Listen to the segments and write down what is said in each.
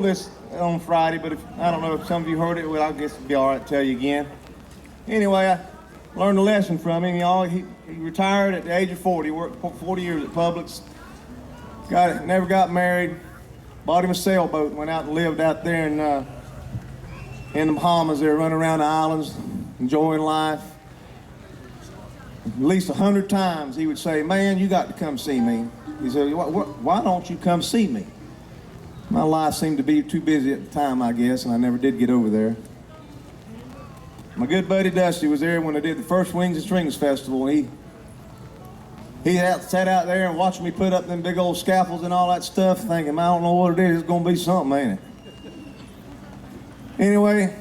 This on Friday, but I don't know if some of you heard it. Well, I guess it'd be all right to tell you again. Anyway, I learned a lesson from him. Y'all, he retired at the age of 40. Worked 40 years at Publix. Never got married. Bought him a sailboat. Went out and lived out there in the Bahamas. There, running around the islands, enjoying life. At least 100 times he would say, "Man, you got to come see me." He said, "Why don't you come see me?" My life seemed to be too busy at the time, I guess, and I never did get over there. My good buddy Dusty was there when I did the first Wings and Strings Festival. He sat out there and watched me put up them big old scaffolds and all that stuff, thinking, I don't know what it is, it's gonna be something, ain't it? Anyway,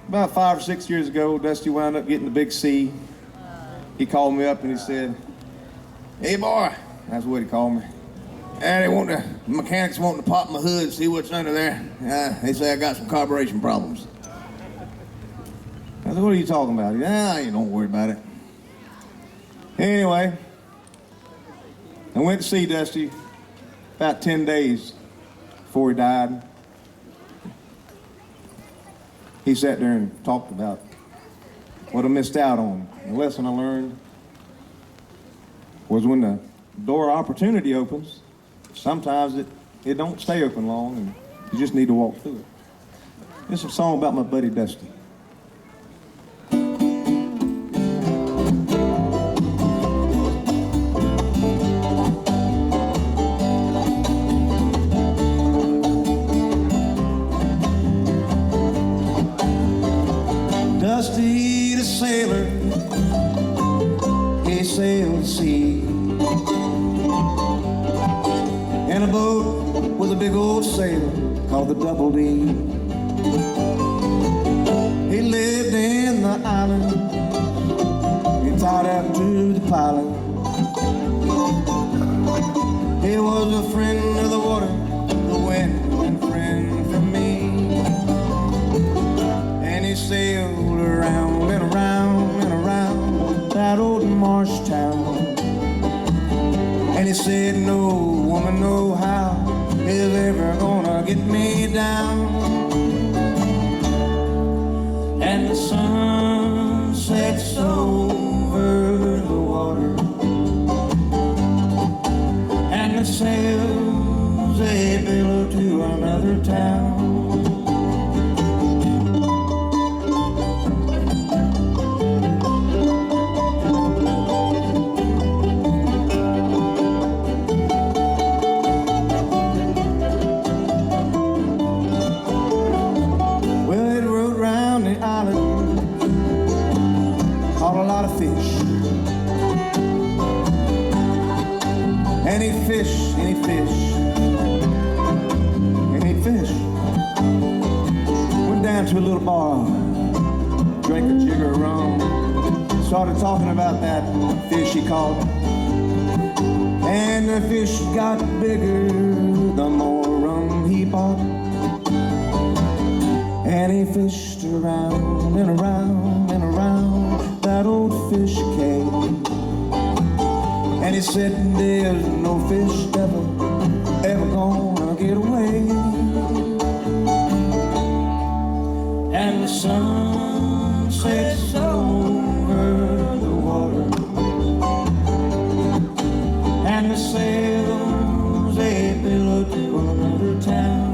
about 5 or 6 years ago, Dusty wound up getting the big C. He called me up and he said, "Hey boy," that's what he called me. The mechanics wanting to pop my hood, see what's under there. They say I got some carburation problems. I said, "What are you talking about?" He said, "You don't worry about it." Anyway, I went to see Dusty about 10 days before he died. He sat there and talked about what I missed out on. The lesson I learned was when the door of opportunity opens, sometimes it don't stay open long, and you just need to walk through it. This is a song about my buddy Dusty. Dusty the sailor, he sailed the sea in a boat with a big old sail called the Double D. He lived in the island, he tied out to the pilot. He was a friend of the water, the wind, and friend for me. And he sailed around and around and around that old marsh town. And he said, "No woman, no how is ever gonna get me down." And the sun sets over the water, and the sails they billow to another town. Caught a lot of fish, and he fished, and he fished, and he fished. Went down to a little bar, drank a jigger of rum, started talking about that fish he caught. And the fish got bigger the more rum he bought. And he fished around and around and around that old fish cave. And he said, "There's no fish ever gonna get away." And the sun sets over the water, and the sails they billow to another town.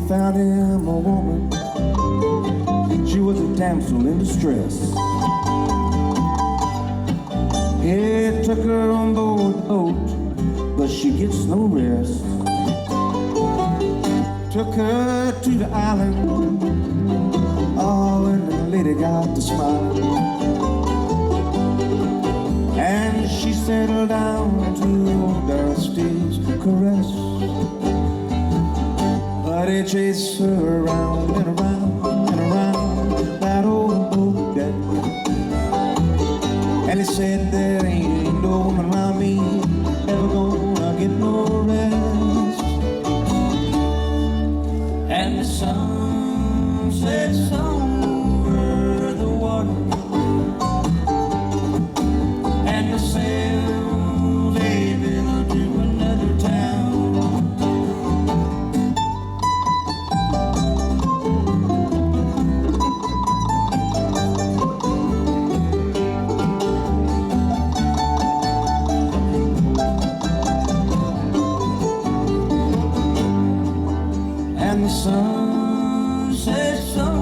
Found him a woman, she was a damsel in distress. He took her on board the boat, but she gets no rest. Took her to the island, oh, and the lady got to smile. And she settled down to Dusty's caress. Now they chase her around and around and around that old boat deck. And they said there ain't no one around me ever gonna get no rest. And the sun sets over the water, and the sail leaving to another town. And the sun sets over